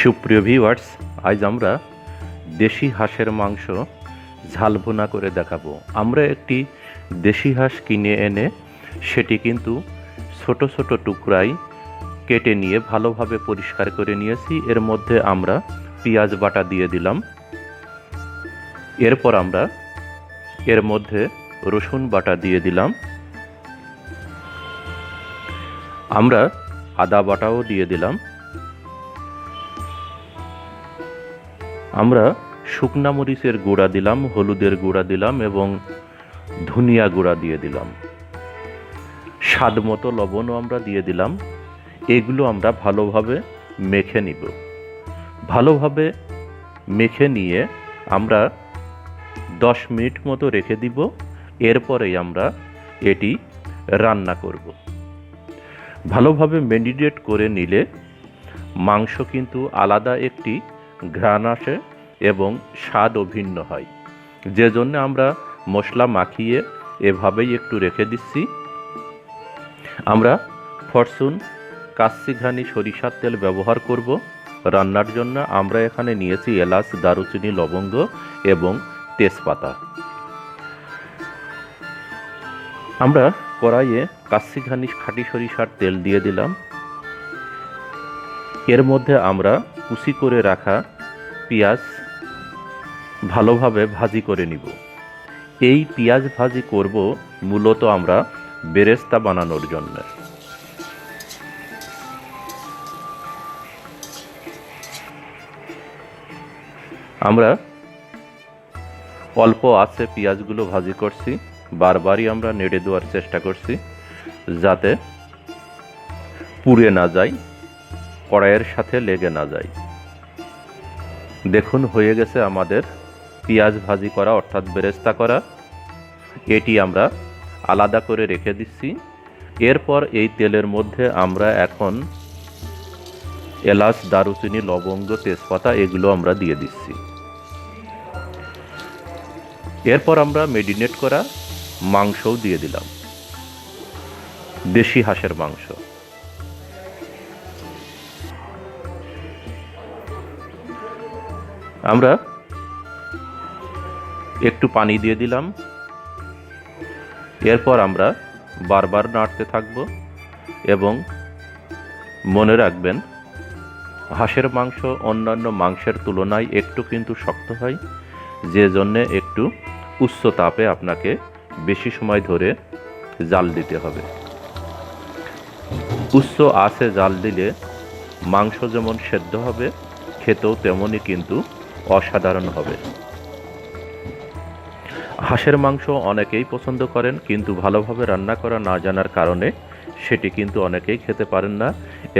সুপ্রিয় ভিউয়ার্স, আজ আমরা দেশি হাঁসের মাংস ঝাল ভুনা করে দেখাবো। আমরা একটি দেশি হাঁস কিনে এনে সেটি কিন্তু ছোট ছোট টুকরায় কেটে নিয়ে ভালোভাবে পরিষ্কার করে নিয়েছি। এর মধ্যে আমরা পেঁয়াজ বাটা দিয়ে দিলাম। এরপর আমরা এর মধ্যে রসুন বাটা দিয়ে দিলাম। আমরা আদা বাটাও দিয়ে দিলাম। আমরা শুকনা মরিচের গুঁড়া দিলাম, হলুদের গুঁড়া দিলাম এবং ধনিয়া গুঁড়া দিয়ে দিলাম। স্বাদ মতো লবণও আমরা দিয়ে দিলাম। এগুলো আমরা ভালোভাবে মেখে নিব। ভালোভাবে মেখে নিয়ে আমরা 10 মিনিট মতো রেখে দিব। এরপরেই আমরা এটি রান্না করব। ভালোভাবে ম্যারিনেট করে নিলে মাংস কিন্তু আলাদা একটি ঘ্রাণ আসে এবং স্বাদও ভিন্ন হয়। যে জন্য আমরা মশলা মাখিয়ে এভাবেই একটু রেখে দিচ্ছি। আমরা ফরচুন কাচ্চি ঘানি সরিষার তেল ব্যবহার করব রান্নার জন্য। আমরা এখানে নিয়েছি এলাচ, দারুচিনি, লবঙ্গ এবং তেজপাতা। আমরা কড়াইয়ে কাচ্চি ঘানি খাঁটি সরিষার তেল দিয়ে দিলাম। এর মধ্যে আমরা কুচি করে রাখা পেঁয়াজ ভালোভাবে ভাজি করে নিব। এই পেঁয়াজ ভাজি করব মূলত আমরা বেরেস্তা বানানোর জন্য। আমরা অল্প আছে পেঁয়াজগুলো ভাজি করছি। বারবারই আমরা নেড়ে দেওয়ার চেষ্টা করছি যাতে পুড়ে না যায়, কড়াইয়ের সাথে লেগে না যায়। দেখুন হয়ে গেছে আমাদের পেঁয়াজ ভাজি করা অর্থাৎ বেরেস্তা করা। এটি আমরা আলাদা করে রেখে দিচ্ছি। এরপর এই তেলের মধ্যে আমরা এখন এলাচ, দারুচিনি, লবঙ্গ, তেজপাতা এগুলো আমরা দিয়ে দিচ্ছি। এরপর আমরা ম্যারিনেট করা মাংসও দিয়ে দিলাম, দেশি হাঁসের মাংস। আমরা একটু পানি দিয়ে দিলাম। এরপর আমরা বারবার নাড়তে থাকব এবং মনে রাখবেন হাঁসের মাংস অন্যান্য মাংসের তুলনায় একটু কিন্তু শক্ত হয়, যে জন্যে একটু উচ্চ তাপে আপনাকে বেশি সময় ধরে জাল দিতে হবে। উচ্চ আঁচে জাল দিলে মাংস যেমন সেদ্ধ হবে, খেতেও তেমনই কিন্তু অসাধারণ হবে। হাঁসের মাংস অনেকেই পছন্দ করেন, কিন্তু ভালোভাবে রান্না করা না জানার কারণে সেটি কিন্তু অনেকেই খেতে পারেন না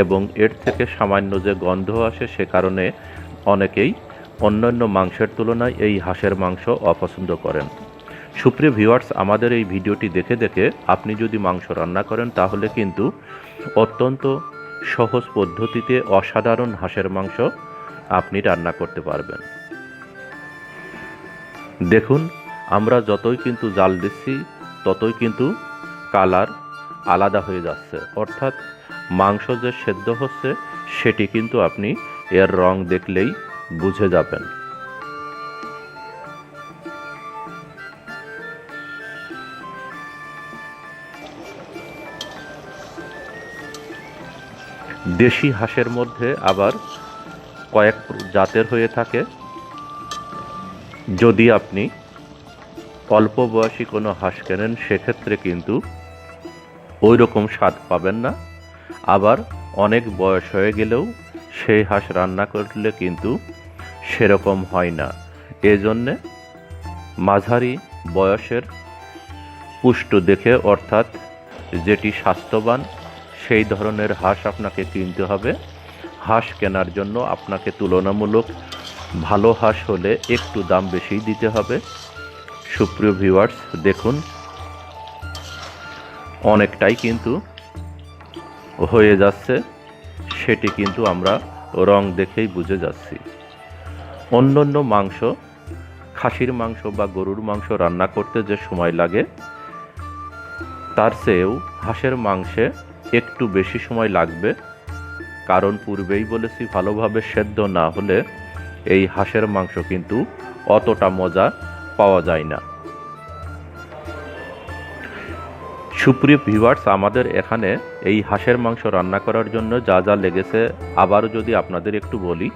এবং এর থেকে সামান্য যে গন্ধ আসে সে কারণে অনেকেই অন্যান্য মাংসের তুলনায় এই হাঁসের মাংস অপছন্দ করেন। সুপ্রিয় ভিউয়ার্স, আমাদের এই ভিডিওটি দেখে দেখে আপনি যদি মাংস রান্না করেন তাহলে কিন্তু অত্যন্ত সহজ পদ্ধতিতে অসাধারণ হাঁসের মাংস আপনি রান্না করতে পারবেন। দেখুন আমরা যতই কিন্তু জাল দিচ্ছি ততই কিন্তু কালার আলাদা হয়ে যাচ্ছে, অর্থাৎ মাংস যে সেদ্ধ হচ্ছে সেটি কিন্তু আপনি এর রং দেখলেই বুঝে যাবেন। দেশি হাঁসের মধ্যে আবার কয়েক জাতের হয়ে থাকে। যদি আপনি অল্প বয়সী কোনো হাঁস কেনেন সেক্ষেত্রে কিন্তু ওই রকম স্বাদ পাবেন না। আবার অনেক বয়স হয়ে গেলেও সেই হাঁস রান্না করলে কিন্তু সেরকম হয় না। এজন্যে মাঝারি বয়সের পুষ্ট দেখে, অর্থাৎ যেটি স্বাস্থ্যবান সেই ধরনের হাঁস আপনাকে কিনতে হবে। হাঁস কেনার জন্য আপনাকে তুলনামূলক ভালো হাঁস হলে একটু দাম বেশি দিতে হবে। সুপ্রিয় ভিউয়ার্স, দেখুন অনেকটাই কিন্তু হয়ে যাচ্ছে, সেটি কিন্তু আমরা রং দেখেই বুঝে যাচ্ছি। অন্যান্য মাংস, খাসির মাংস বা গরুর মাংস রান্না করতে যে সময় লাগে তার চেয়েও হাঁসের মাংসে একটু বেশি সময় লাগবে। কারণ পূর্বেই বলেছি ভালোভাবে সেদ্ধ না হলে এই হাঁসের মাংস কিন্তু অতটা মজা পাওয়া যায় না। সুপ্রিয় ভিউয়ার্স, আমাদের এখানে এই হাঁসের মাংস রান্না করার জন্য যা যা লেগেছে আবারও যদি আপনাদের একটু বলি।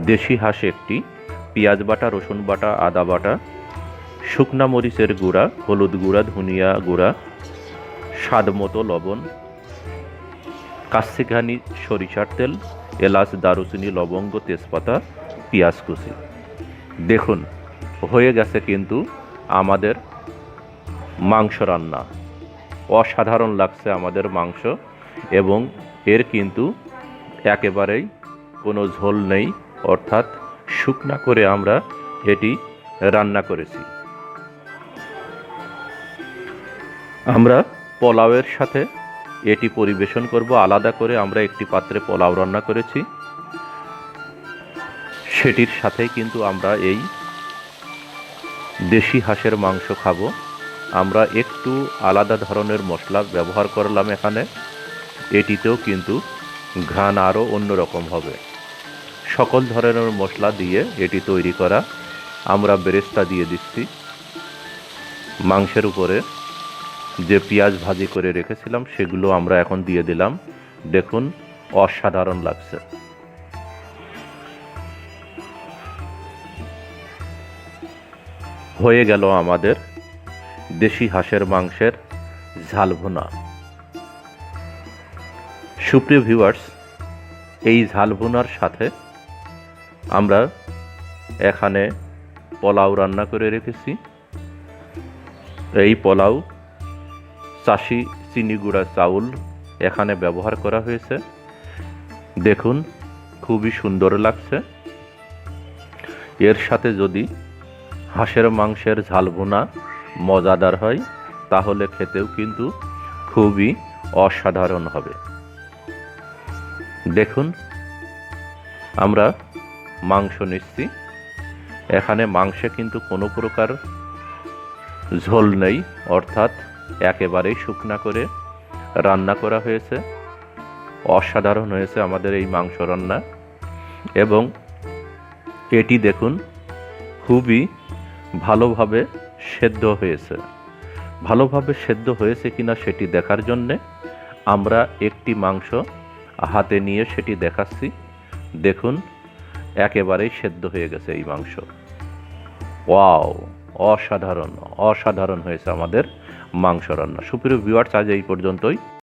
দেশি হাঁস একটি, পেঁয়াজ বাটা, রসুন বাটা, আদা বাটা, শুকনা মরিচের গুঁড়া, হলুদ গুঁড়া, ধনিয়া গুঁড়া, স্বাদ মতো লবণ, কাচ্চিঘানি সরিষার তেল, এলাচ, দারুচিনি, লবঙ্গ, তেজপাতা, পেঁয়াজ কুচি। দেখুন হয়ে গেছে কিন্তু আমাদের মাংস রান্না। অসাধারণ লাগছে আমাদের মাংস, এবং এর কিন্তু একেবারেই কোনো ঝোল নেই, অর্থাৎ শুকনা করে আমরা এটি রান্না করেছি। আমরা পোলাওয়ের সাথে এটি পরিবেশন করব। আলাদা করে আমরা একটি পাত্রে পোলাও রান্না করেছি, সেটির সাথেই কিন্তু আমরা এই দেশি হাঁসের মাংস খাবো। আমরা একটু আলাদা ধরনের মশলা ব্যবহার করলাম এখানে, এটিতেও কিন্তু ঘ্রাণ আরও অন্যরকম হবে। সকল ধরনের মশলা দিয়ে এটি তৈরি করা। আমরা বেরেস্তা দিয়ে দিচ্ছি মাংসের উপরে, যে পেঁয়াজ ভাজি করে রেখেছিলাম সেগুলো আমরা এখন দিয়ে দিলাম। দেখুন অসাধারণ লাগছে। হয়ে গেল আমাদের দেশি হাঁসের মাংসের ঝাল ভুনা। সুপ্রিয় ভিউয়ার্স, এই ঝাল ভুনার সাথে আমরা এখানে পোলাও রান্না করে রেখেছি। এই পোলাও চাষি চিনি গুঁড়া চাউল এখানে ব্যবহার করা হয়েছে। দেখুন খুবই সুন্দর লাগছে। এর সাথে যদি হাঁসের মাংসের ঝাল ভুনা মজাদার হয় তাহলে খেতেও কিন্তু খুবই অসাধারণ হবে। দেখুন আমরা মাংস নিচ্ছি, এখানে মাংসে কিন্তু কোনো প্রকার ঝোল নেই, অর্থাৎ একেবারেই শুকনা করে রান্না করা হয়েছে। অসাধারণ হয়েছে আমাদের এই মাংস রান্না, এবং এটি দেখুন খুবই ভালোভাবে সেদ্ধ হয়েছে। ভালোভাবে সেদ্ধ হয়েছে কিনা সেটি দেখার জন্যে আমরা একটি মাংস হাতে নিয়ে সেটি দেখাচ্ছি। দেখুন একেবারেই সেদ্ধ হয়ে গেছে এই মাংস। ওয়াও, অসাধারণ অসাধারণ হয়েছে আমাদের মাংস রান্না। সুপ্রিয় ভিউয়ার্স, আজ এই পর্যন্তই।